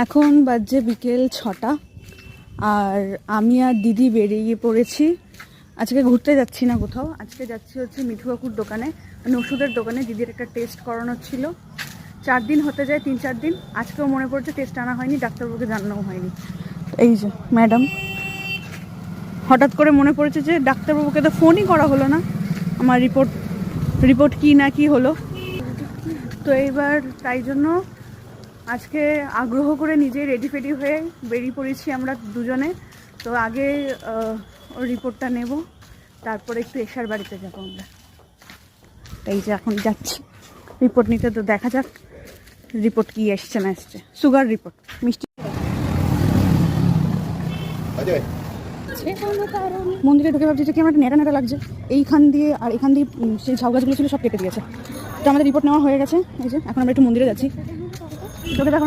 এখন বাজে বিকেল 6টা আর আমি আর দিদি বেরিয়ে পড়েছি। আজকে ঘুরতে যাচ্ছি না কোথাও, আজকে যাচ্ছি হচ্ছে মিঠু কাকুর দোকানে, মানে ওষুধের দোকানে। দিদির একটা টেস্ট করানোর ছিল, 4 দিন হতে যায়, 3-4 দিন। আজকেও মনে পড়ছে টেস্ট আনা হয়নি, ডাক্তারবাবুকে জানানো হয়নি। এই যে ম্যাডাম, হঠাৎ করে মনে পড়েছে যে ডাক্তারবাবুকে তো ফোনই করা হলো না, আমার রিপোর্ট কি না কি হলো। তো এইবার তাই জন্য আজকে আগ্রহ করে নিজে রেডি ফেডি হয়ে বেরিয়ে পড়েছি আমরা দুজনে। তো আগে ওর রিপোর্টটা নেব, তারপরে একটু এশার বাড়িতে যাবো আমরা। এই যে এখন যাচ্ছি রিপোর্ট নিতে। তো দেখা যাক রিপোর্ট কি এসছে না এসছে। সুগার রিপোর্ট, মিষ্টি। মন্দিরে ঢুকে ভাবছি যে কি আমার একটা নেড়া নেড়া লাগছে এইখান দিয়ে, আর এখান দিয়ে সেই ঝাউ গাছগুলো ছিল সব কেটে দিয়েছে। তো আমাদের রিপোর্ট নেওয়া হয়ে গেছে। এই যে এখন আমরা একটু মন্দিরে যাচ্ছি। তোকে দেখো